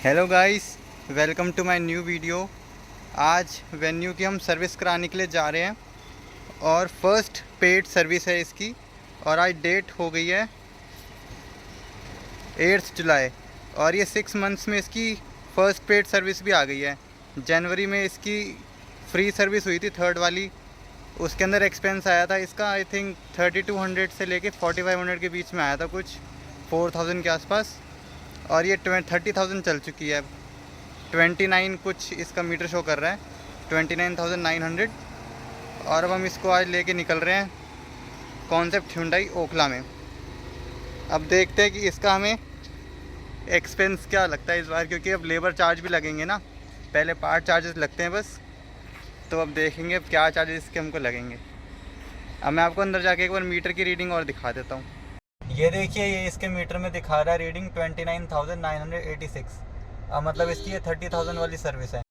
Hello guys, welcome to my new video. आज वेन्यू की हम सर्विस कराने के लिए जा रहे हैं और फर्स्ट पेड सर्विस है इसकी। और आज डेट हो गई है 8 जुलाई और ये 6 मंथ्स में इसकी फ़र्स्ट पेड सर्विस भी आ गई है। जनवरी में इसकी फ्री सर्विस हुई थी, थर्ड वाली। उसके अंदर एक्सपेंस आया था इसका आई थिंक 3200 से लेके 4500 के बीच में आया था, कुछ 4000 के आसपास। और ये 30,000 चल चुकी है। 29 कुछ इसका मीटर शो कर रहा है, 29,900। और अब हम इसको आज लेके निकल रहे हैं कॉन्सेप्ट ह्युंडई ओखला में। अब देखते हैं कि इसका हमें एक्सपेंस क्या लगता है इस बार, क्योंकि अब लेबर चार्ज भी लगेंगे ना। पहले पार्ट चार्जेस लगते हैं बस, तो अब देखेंगे अब क्या चार्जेस इसके हमको लगेंगे। अब मैं आपको अंदर जाके एक बार मीटर की रीडिंग और दिखा देता हूँ। ये देखिए, ये इसके मीटर में दिखा रहा है रीडिंग 29,986। मतलब इसकी ये 30,000 वाली सर्विस है।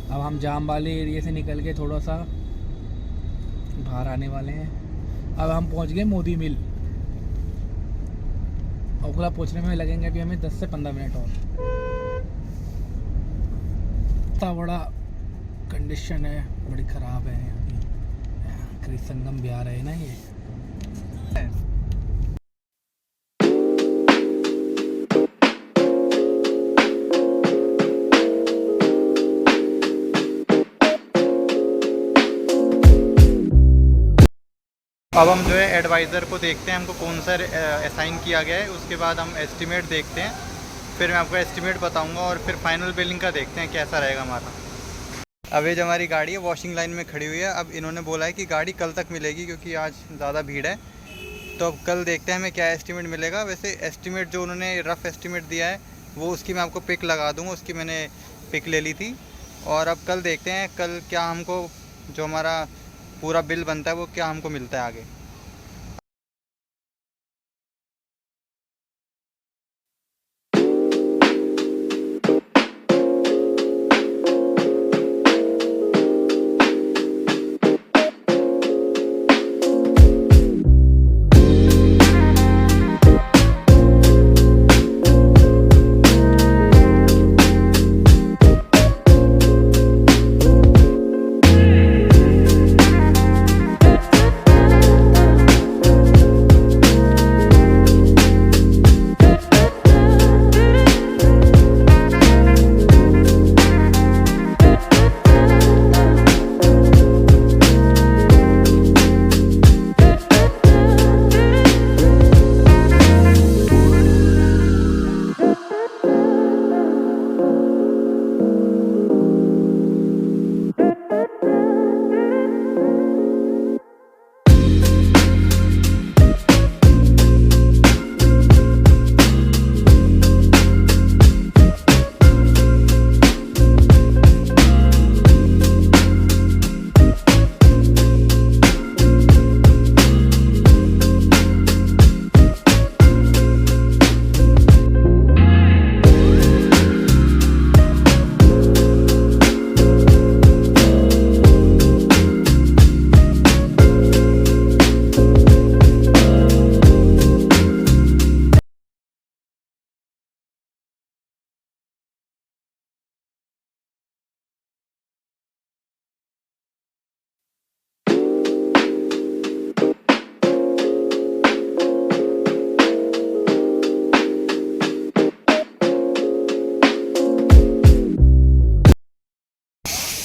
अब हम जाम वाले एरिया से निकल के थोड़ा सा बाहर आने वाले हैं। अब हम पहुंच गए मोदी मिल। ओखला पहुंचने में लगेंगे अभी हमें 10 से 15 मिनट और। इतना बड़ा कंडीशन है, बड़ी ख़राब है। अभी संगम बिहार है ना ये। अब हम जो है एडवाइज़र को देखते हैं, हमको कौन सा असाइन किया गया है। उसके बाद हम एस्टिमेट देखते हैं, फिर मैं आपको एस्टिमेट बताऊंगा और फिर फाइनल बिलिंग का देखते हैं कैसा रहेगा हमारा। अब ये जो हमारी गाड़ी है वॉशिंग लाइन में खड़ी हुई है। अब इन्होंने बोला है कि गाड़ी कल तक मिलेगी क्योंकि आज ज़्यादा भीड़ है। तो अब कल देखते हैं हमें क्या एस्टिमेट मिलेगा। वैसे एस्टिमेट जो उन्होंने रफ़ एस्टिमेट दिया है वो उसकी मैं आपको पिक लगा दूँगा, उसकी मैंने पिक ले ली थी। और अब कल देखते हैं कल क्या हमको जो हमारा पूरा बिल बनता है वो क्या हमको मिलता है आगे।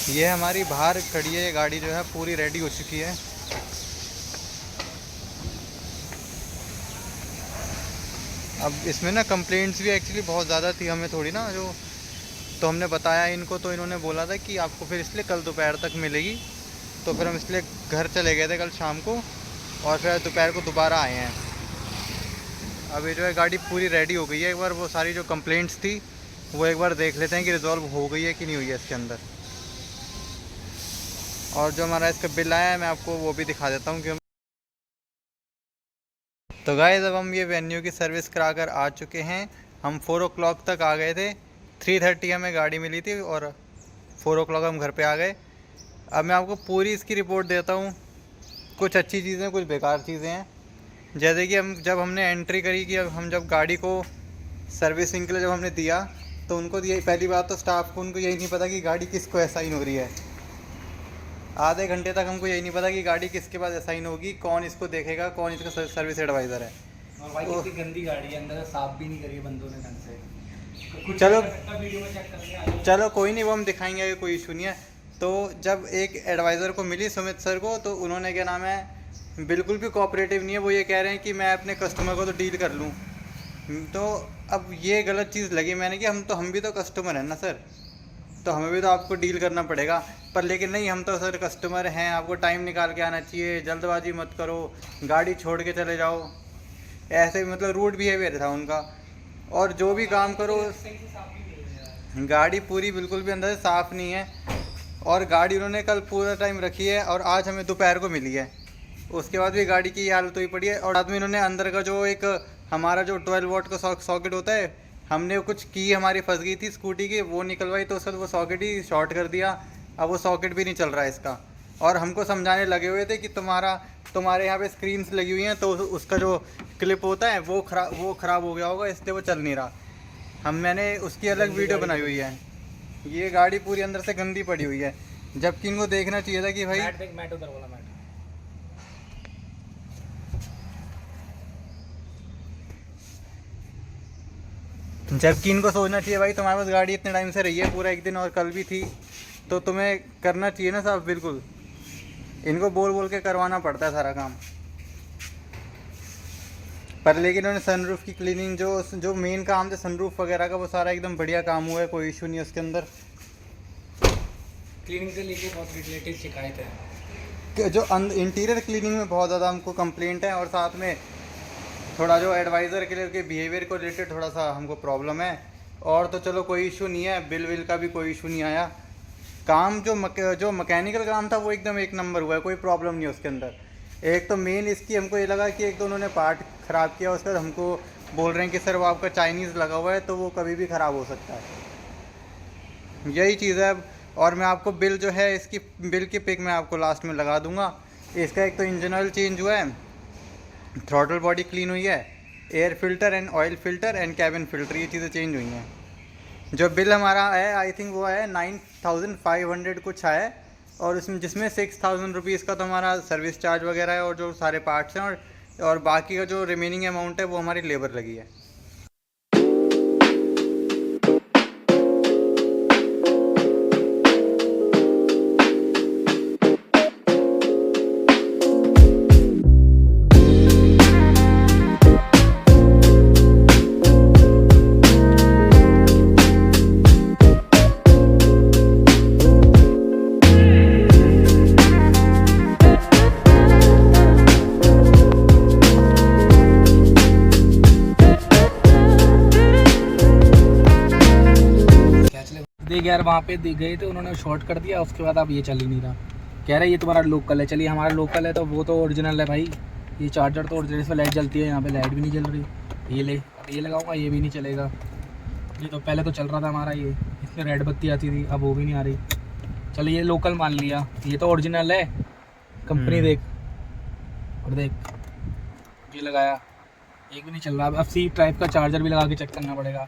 ये हमारी बाहर खड़ी है, ये गाड़ी जो है पूरी रेडी हो चुकी है। अब इसमें ना कंप्लेंट्स भी एक्चुअली बहुत ज़्यादा थी हमें थोड़ी ना, जो तो हमने बताया इनको, तो इन्होंने बोला था कि आपको फिर इसलिए कल दोपहर तक मिलेगी। तो फिर हम इसलिए घर चले गए थे कल शाम को और फिर दोपहर को दोबारा आए हैं। अब ये जो है गाड़ी पूरी रेडी हो गई है। एक बार वो सारी जो कंप्लेंट्स थी वो एक बार देख लेते हैं कि रिज़ॉल्व हो गई है कि नहीं हुई है इसके अंदर। और जो हमारा इसका बिल आया है मैं आपको वो भी दिखा देता हूँ कि तो गाइस अब हम ये वेन्यू की सर्विस करा कर आ चुके हैं। हम 4 o'clock तक आ गए थे, 3:30 हमें गाड़ी मिली थी और 4 o'clock हम घर पे आ गए। अब मैं आपको पूरी इसकी रिपोर्ट देता हूँ कुछ अच्छी चीज़ें हैं, कुछ बेकार चीज़ें हैं। जैसे कि जब हमने एंट्री करी कि अब हम जब गाड़ी को सर्विसिंग के लिए जब हमने दिया, तो उनको ये पहली बात तो स्टाफ को उनको यही नहीं पता कि गाड़ी किसको असाइन हो रही है। आधे घंटे तक हमको यही नहीं पता कि गाड़ी किसके पास असाइन होगी, कौन इसको देखेगा, कौन इसका सर्विस एडवाइज़र है। और भाई कितनी गंदी गाड़ी है, अंदर से साफ भी नहीं करी है बंदों ने ढंग से। कुछ चलो वीडियो में चेक करके आ जाओ। चलो कोई नहीं, वो हम दिखाएंगे, कोई इशू नहीं है। तो जब एक एडवाइज़र को मिली सुमित सर को, तो उन्होंने क्या नाम है, बिल्कुल भी कोऑपरेटिव नहीं है। वो ये कह रहे हैं कि मैं अपने कस्टमर को तो डील कर लूँ। तो अब ये गलत चीज़ लगी मैंने कि हम भी तो कस्टमर हैं ना सर, तो हमें भी तो आपको डील करना पड़ेगा। पर लेकिन नहीं, हम तो सर कस्टमर हैं, आपको टाइम निकाल के आना चाहिए, जल्दबाजी मत करो, गाड़ी छोड़ के चले जाओ। ऐसे मतलब रूड बिहेवियर था उनका। और जो भी काम करो, गाड़ी पूरी बिल्कुल भी अंदर से साफ़ नहीं है। और गाड़ी उन्होंने कल पूरा टाइम रखी है और आज हमें दोपहर को मिली है, उसके बाद भी गाड़ी की हालत हुई पड़ी है। और बाद में इन्होंने अंदर का जो एक हमारा जो 12 वोल्ट का सॉकेट होता है, हमने कुछ की हमारी फंस गई थी स्कूटी की, वो निकलवाई तो उसका वो सॉकेट ही शॉर्ट कर दिया। अब वो सॉकेट भी नहीं चल रहा है इसका। और हमको समझाने लगे हुए थे कि तुम्हारे यहाँ पे स्क्रीन्स लगी हुई हैं, तो उसका जो क्लिप होता है वो ख़राब हो गया होगा, इसलिए वो चल नहीं रहा। मैंने उसकी अलग वीडियो बनाई हुई है। ये गाड़ी पूरी अंदर से गंदी पड़ी हुई है, जबकि इनको देखना चाहिए था कि भाई मैट उधर बोला, मैट। जबकि इनको सोचना चाहिए भाई तुम्हारे पास गाड़ी इतने टाइम से रही है, पूरा एक दिन और कल भी थी, तो तुम्हें करना चाहिए ना साहब। बिल्कुल इनको बोल बोल के करवाना पड़ता है सारा काम। पर लेकिन उन्होंने सनरूफ की क्लीनिंग, जो मेन काम था सनरूफ वगैरह का, वो सारा एकदम बढ़िया काम हुआ है, कोई इशू नहीं है उसके अंदर। क्लीनिंग से लेके बहुत रिलेटेड शिकायत है। जो इंटीरियर क्लीनिंग में बहुत ज़्यादा हमको कंप्लेंट है, और साथ में थोड़ा जो एडवाइज़र के लिए बिहेवियर को रिलेटेड थोड़ा सा हमको प्रॉब्लम है। और तो चलो कोई इशू नहीं है, बिल विल का भी कोई इशू नहीं आया। काम जो मैकेनिकल काम था वो एकदम एक नंबर हुआ है, कोई प्रॉब्लम नहीं है उसके अंदर। एक तो मेन इसकी हमको ये लगा कि एक तो उन्होंने पार्ट ख़राब किया, उसके बाद हमको बोल रहे हैं कि सर वो आपका चाइनीज़ लगा हुआ है, तो वो कभी भी ख़राब हो सकता है। यही चीज़ है। और मैं आपको बिल जो है, इसकी बिल की पिक मैं आपको लास्ट में लगा दूंगा। इसका एक तो इंजन ऑयल चेंज हुआ है, थ्रॉटल बॉडी क्लीन हुई है, air filter and oil filter and cabin filter, ये चीज़ें चेंज हुई हैं। जो बिल हमारा है, आई थिंक वो है 9500 कुछ है। और उसमें जिसमें 6000 रुपीज़ का तो हमारा सर्विस चार्ज वगैरह है, और जो सारे पार्ट्स हैं, और बाकी का जो रिमेनिंग अमाउंट है वो हमारी लेबर लगी है। देख यार, वहाँ पे गए थे, उन्होंने शॉर्ट कर दिया, उसके बाद अब ये चल ही नहीं रहा। कह रहे ये तुम्हारा लोकल है। चलिए हमारा लोकल है तो वो तो ओरिजिनल है भाई। ये चार्जर तो ओरिजिनल, इसमें लाइट जलती है, यहाँ पे लाइट भी नहीं जल रही। ये लगाऊंगा, ये भी नहीं चलेगा। ये तो पहले तो चल रहा था हमारा, ये इसमें रेड बत्ती आती थी, अब वो भी नहीं आ रही। चलिए ये लोकल मान लिया, ये तो ओरिजिनल है। कंपनी देख, और देख ये लगाया, एक भी नहीं चल रहा। अब सी टाइप का चार्जर भी लगा के चेक करना पड़ेगा।